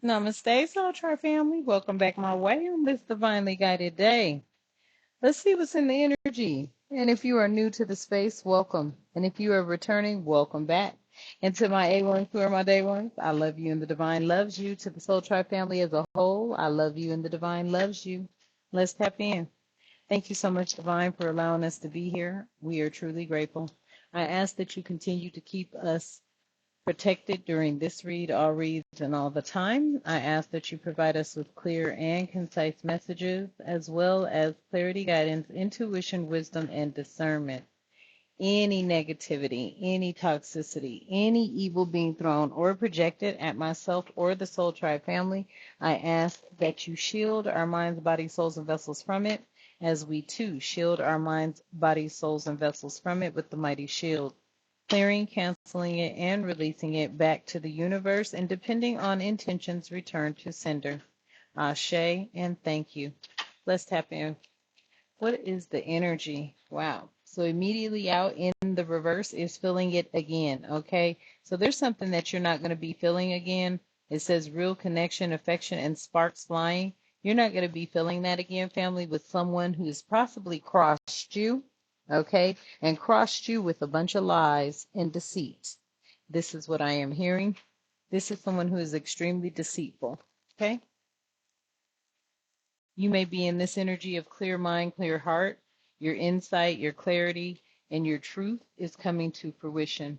Namaste, Soul Tribe family. Welcome back my way on this divinely guided day. Let's see what's in the energy. And if you are new to the space, welcome. And if you are returning, welcome back. And to my A1s who are my day ones, I love you and the divine loves you. To the Soul Tribe family as a whole, I love you and the divine loves you. Let's tap in. Thank you so much, Divine, for allowing us to be here. We are truly grateful. I ask that you continue to keep us protected during this read, all reads, and all the time. I ask that you provide us with clear and concise messages, as well as clarity, guidance, intuition, wisdom, and discernment. Any negativity, any toxicity, any evil being thrown or projected at myself or the Soul Tribe family, I ask that you shield our minds, bodies, souls, and vessels from it, as we too shield our minds, bodies, souls, and vessels from it with the mighty shield, clearing, canceling it, and releasing it back to the universe, and depending on intentions, return to sender. Ashe, and thank you. Let's tap in. What is the energy? Wow. So immediately out in the reverse is feeling it again, okay? So there's something that you're not going to be feeling again. It says real connection, affection, and sparks flying. You're not going to be feeling that again, family, with someone who's possibly crossed you, okay? And crossed you with a bunch of lies and deceit. This is what I am hearing. This is someone who is extremely deceitful, okay? You may be in this energy of clear mind, clear heart. Your insight, your clarity, and your truth is coming to fruition.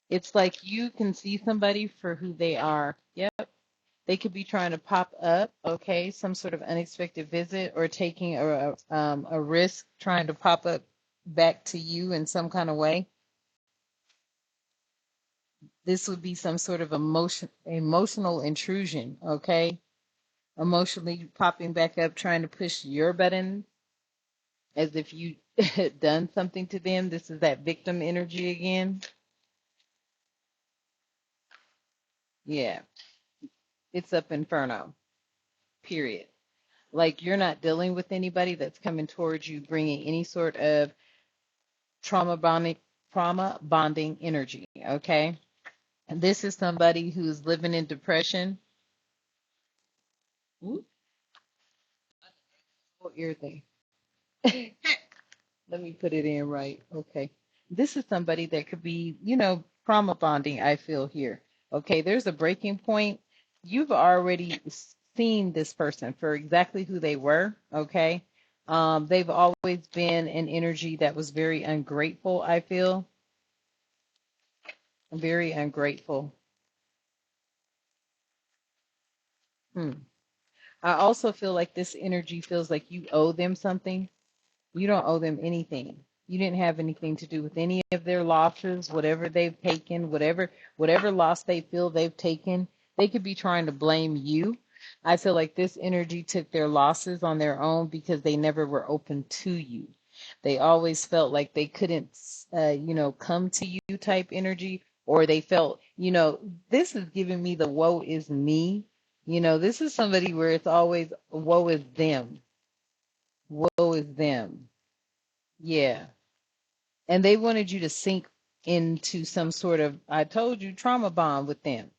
It's like you can see somebody for who they are. Yep. They could be trying to pop up, okay, some sort of unexpected visit or taking a risk trying to pop up back to you in some kind of way. This would be some sort of emotional intrusion, okay? Emotionally popping back up, trying to push your button as if you done something to them. This is that victim energy again. Yeah, it's up inferno, period. Like you're not dealing with anybody that's coming towards you, bringing any sort of trauma bonding, trauma bonding energy. Okay, and this is somebody who's living in depression. Ooh, oh, ear thing. Let me put it in right. Okay. This is somebody that could be, trauma bonding, I feel here. Okay, there's a breaking point. You've already seen this person for exactly who they were. Okay. They've always been an energy that was very ungrateful, I feel. Very ungrateful. Hmm. I also feel like this energy feels like you owe them something. You don't owe them anything. You didn't have anything to do with any of their losses, whatever they've taken, whatever loss they feel they've taken. They could be trying to blame you. I feel like this energy took their losses on their own because they never were open to you. They always felt like they couldn't, come to you type energy, or they felt, this is giving me the woe is me. This is somebody where it's always woe is them. Woe is them. Yeah. And they wanted you to sink into some sort of, I told you, trauma bond with them.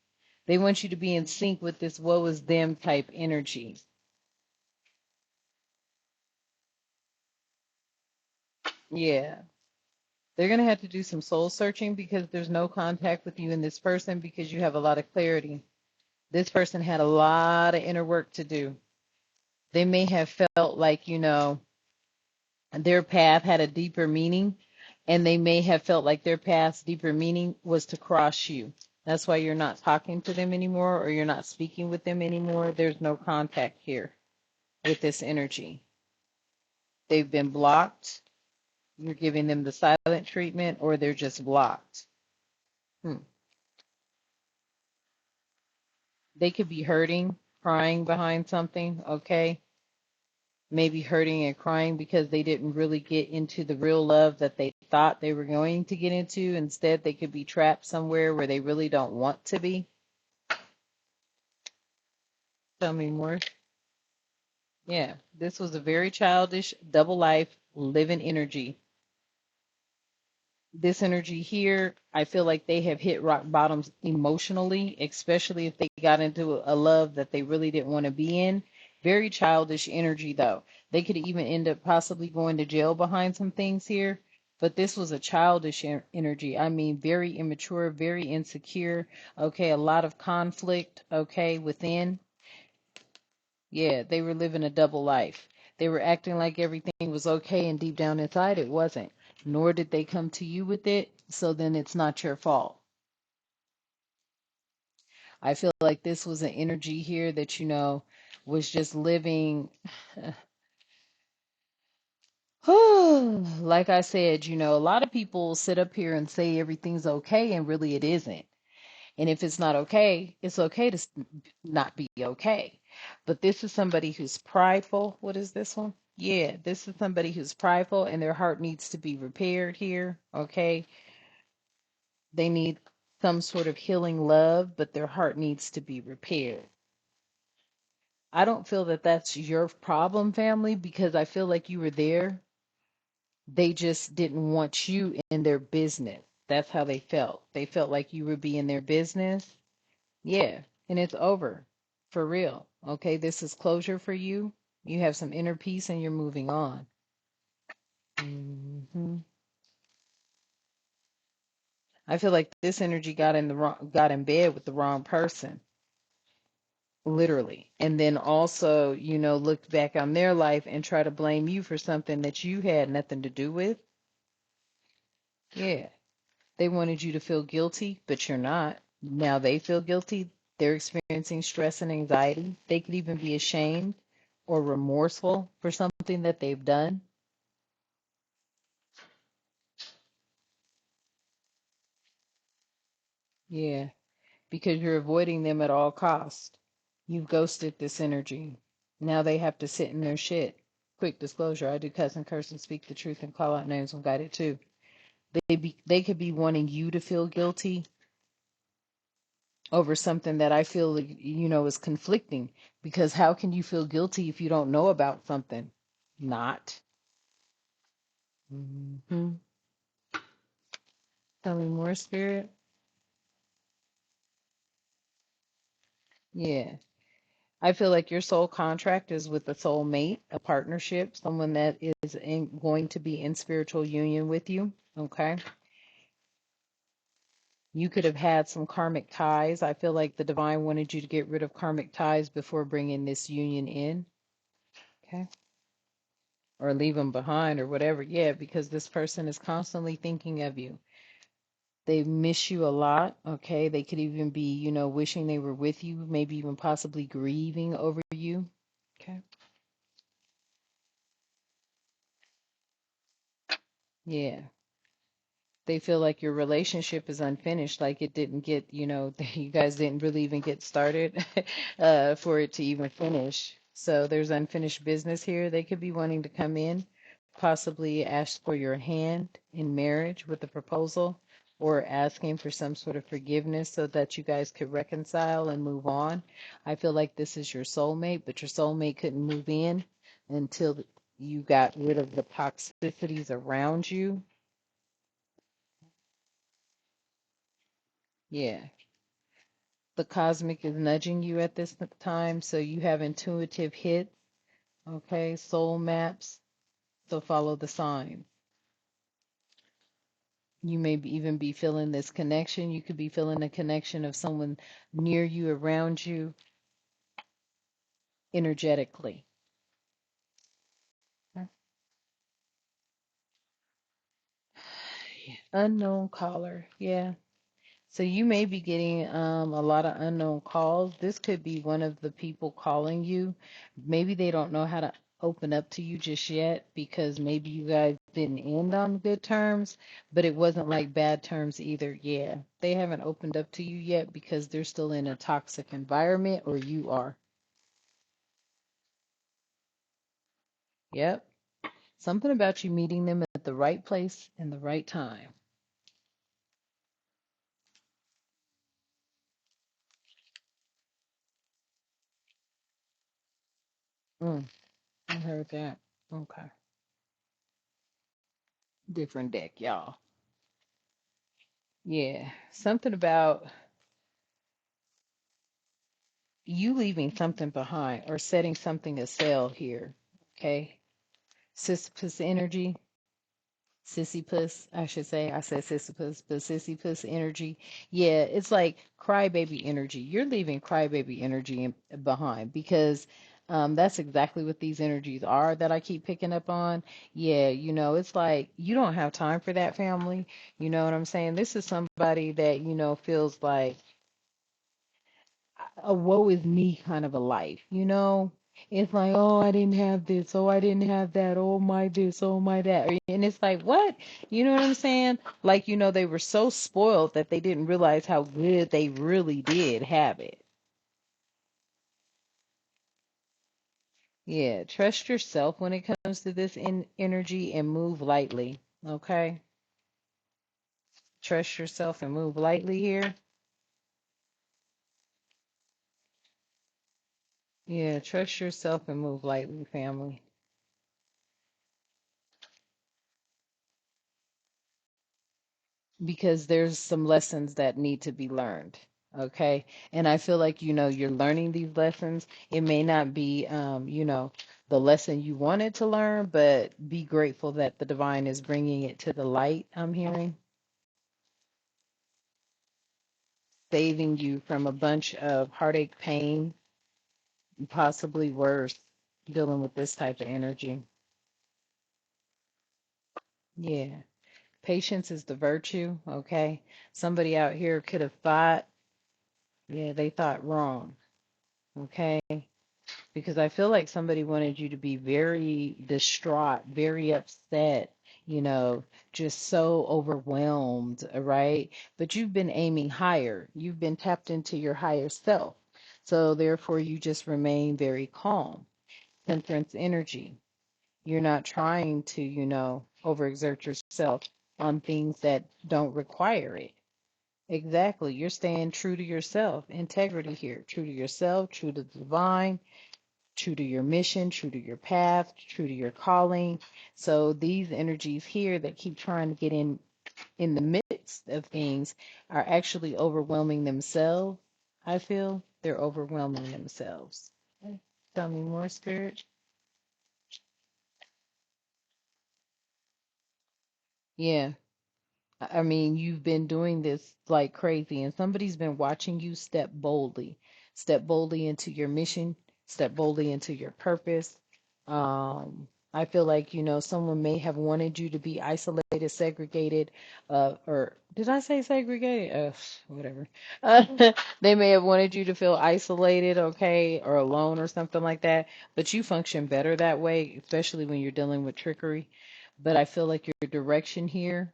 They want you to be in sync with this woe is them type energy. Yeah. They're going to have to do some soul searching because there's no contact with you and this person because you have a lot of clarity. This person had a lot of inner work to do. They may have felt like, their path had a deeper meaning, and they may have felt like their path's deeper meaning was to cross you. That's why you're not talking to them anymore or you're not speaking with them anymore. There's no contact here with this energy. They've been blocked. You're giving them the silent treatment or they're just blocked. Hmm. They could be hurting, crying behind something, okay? Maybe hurting and crying because they didn't really get into the real love that they thought they were going to get into. Instead, they could be trapped somewhere where they really don't want to be. Tell me more. Yeah, this was a very childish, double life, living energy. This energy here, I feel like they have hit rock bottoms emotionally, especially if they got into a love that they really didn't want to be in. Very childish energy, though. They could even end up possibly going to jail behind some things here. But this was a childish energy. I mean, very immature, very insecure. Okay, a lot of conflict, okay, within. Yeah, they were living a double life. They were acting like everything was okay, and deep down inside, it wasn't. Nor did they come to you with it, so then it's not your fault. I feel like this was an energy here that, was just living. Like I said, a lot of people sit up here and say everything's okay, and really it isn't. And if it's not okay, it's okay to not be okay. But this is somebody who's prideful. What is this one? Yeah, this is somebody who's prideful and their heart needs to be repaired here. Okay. They need some sort of healing love, but their heart needs to be repaired. I don't feel that that's your problem, family, because I feel like you were there. They just didn't want you in their business. That's how they felt. They felt like you would be in their business. Yeah, and it's over for real. Okay, this is closure for you. You have some inner peace and you're moving on. I feel like this energy got in bed with the wrong person, literally. And then also, looked back on their life and try to blame you for something that you had nothing to do with. Yeah. They wanted you to feel guilty, but you're not. Now they feel guilty. They're experiencing stress and anxiety. They could even be ashamed or remorseful for something that they've done. Yeah, because you're avoiding them at all cost. You've ghosted this energy. Now they have to sit in their shit. Quick disclosure, I do cuss and curse and speak the truth and call out names when guided too. They could be wanting you to feel guilty over something that I feel, is conflicting. Because how can you feel guilty if you don't know about something? Not. Hmm. Tell me more, spirit. Yeah. I feel like your soul contract is with a soul mate, a partnership, someone that is going to be in spiritual union with you. Okay. You could have had some karmic ties. I feel like the divine wanted you to get rid of karmic ties before bringing this union in. Okay. Or leave them behind or whatever. Yeah, because this person is constantly thinking of you. They miss you a lot. Okay. They could even be, wishing they were with you, maybe even possibly grieving over you. Okay. Yeah. They feel like your relationship is unfinished, like it didn't get, you guys didn't really even get started for it to even finish. So there's unfinished business here. They could be wanting to come in, possibly ask for your hand in marriage with a proposal, or asking for some sort of forgiveness so that you guys could reconcile and move on. I feel like this is your soulmate, but your soulmate couldn't move in until you got rid of the toxicities around you. Yeah. The cosmic is nudging you at this time, so you have intuitive hits, okay, soul maps, so follow the sign. You may even be feeling this connection. You could be feeling a connection of someone near you, around you, energetically. Unknown caller, yeah. So you may be getting a lot of unknown calls. This could be one of the people calling you. Maybe they don't know how to open up to you just yet because maybe you guys didn't end on good terms, but it wasn't like bad terms either. Yeah, they haven't opened up to you yet because they're still in a toxic environment, or you are. Yep. Something about you meeting them at the right place and the right time. Mm, I heard that. Okay. Different deck, y'all. Yeah, something about you leaving something behind or setting something to sell here. Okay. Sisyphus energy, Sisyphus, I should say. I said Sisyphus, but Sisyphus energy. Yeah, it's like crybaby energy. You're leaving crybaby energy behind because that's exactly what these energies are that I keep picking up on. Yeah, it's like you don't have time for that family. You know what I'm saying? This is somebody that, feels like a woe is me kind of a life. It's like, oh, I didn't have this, oh, I didn't have that, oh, my this, oh, my that. And it's like, what? You know what I'm saying? Like, they were so spoiled that they didn't realize how good they really did have it. Yeah, trust yourself when it comes to this energy and move lightly. Okay? Trust yourself and move lightly here. Yeah, trust yourself and move lightly, family. Because there's some lessons that need to be learned. Okay. And I feel like, you're learning these lessons. It may not be, the lesson you wanted to learn, but be grateful that the divine is bringing it to the light, I'm hearing, saving you from a bunch of heartache, pain, possibly worse, dealing with this type of energy. Yeah. Patience is the virtue. Okay. Somebody out here could have thought, yeah, they thought wrong. Okay. Because I feel like somebody wanted you to be very distraught, very upset, you know, just so overwhelmed, right? But you've been aiming higher. You've been tapped into your higher self. So therefore, you just remain very calm. Temperance energy. You're not trying to, overexert yourself on things that don't require it. Exactly. You're staying true to yourself. Integrity here. True to yourself, true to the divine, true to your mission, true to your path, true to your calling. So these energies here that keep trying to get in the midst of things are actually overwhelming themselves. I feel they're overwhelming themselves. Okay. Tell me more, spirit. Yeah. I mean, you've been doing this like crazy, and somebody's been watching you step boldly into your mission, step boldly into your purpose. I feel like, someone may have wanted you to be isolated, segregated, or did I say segregated? Whatever. They may have wanted you to feel isolated, okay, or alone or something like that, but you function better that way, especially when you're dealing with trickery. But I feel like your direction here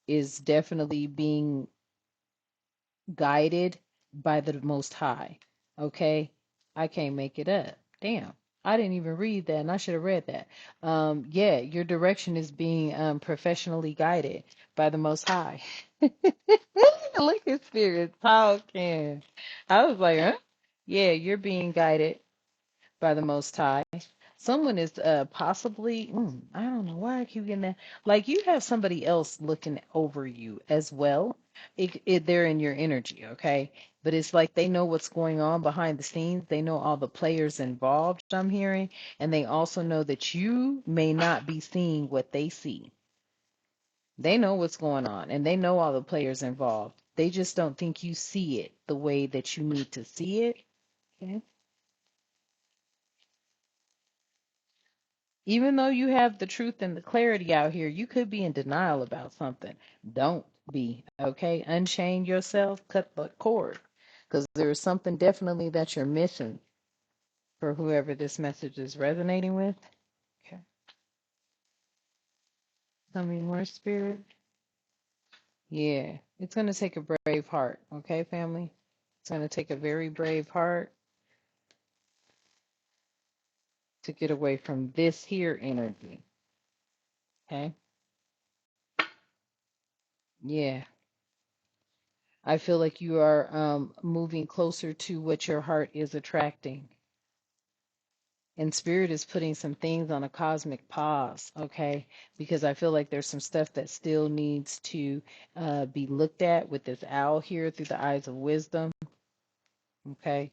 is definitely being guided by the Most High. Okay? I can't make it up. Damn. I didn't even read that, and I should have read that. Yeah, your direction is being professionally guided by the Most High. Look at spirits talking. I was like, huh? Yeah, you're being guided by the Most High. Someone is possibly, I don't know why I keep getting that. Like you have somebody else looking over you as well. They're in your energy, okay? But it's like they know what's going on behind the scenes. They know all the players involved, I'm hearing. And they also know that you may not be seeing what they see. They know what's going on and they know all the players involved. They just don't think you see it the way that you need to see it. Okay? Even though you have the truth and the clarity out here, you could be in denial about something. Don't be, okay? Unchain yourself, cut the cord, because there is something definitely that you're missing for whoever this message is resonating with. Okay. Tell me more, spirit. Yeah, it's going to take a brave heart, okay, family? It's going to take a very brave heart to get away from this here energy, okay? Yeah. I feel like you are moving closer to what your heart is attracting. And Spirit is putting some things on a cosmic pause, okay? Because I feel like there's some stuff that still needs to be looked at with this owl here through the eyes of wisdom, okay?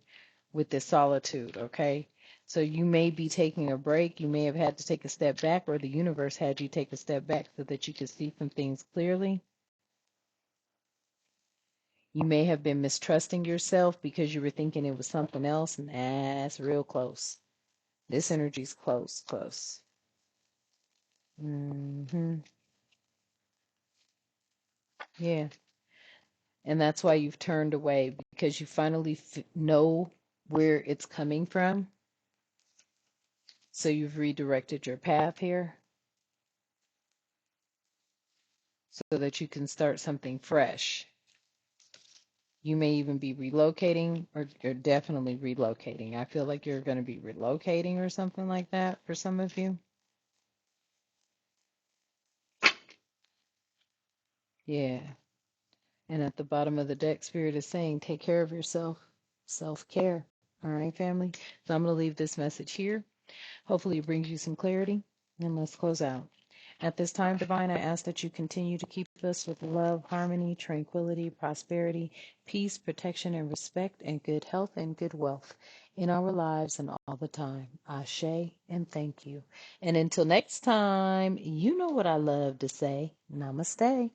With this solitude, okay? So you may be taking a break. You may have had to take a step back, or the universe had you take a step back so that you could see some things clearly. You may have been mistrusting yourself because you were thinking it was something else, and that's real close. This energy's close, close. Yeah. And that's why you've turned away, because you finally know where it's coming from. So you've redirected your path here so that you can start something fresh. You may even be relocating, or you're definitely relocating. I feel like you're going to be relocating or something like that for some of you. Yeah. And at the bottom of the deck, Spirit is saying, take care of yourself. Self-care. All right, family. So I'm going to leave this message here. Hopefully it brings you some clarity. And let's close out. At this time, Divine, I ask that you continue to keep us with love, harmony, tranquility, prosperity, peace, protection, and respect, and good health and good wealth in our lives and all the time. Ashe, and thank you. And until next time, you know what I love to say. Namaste.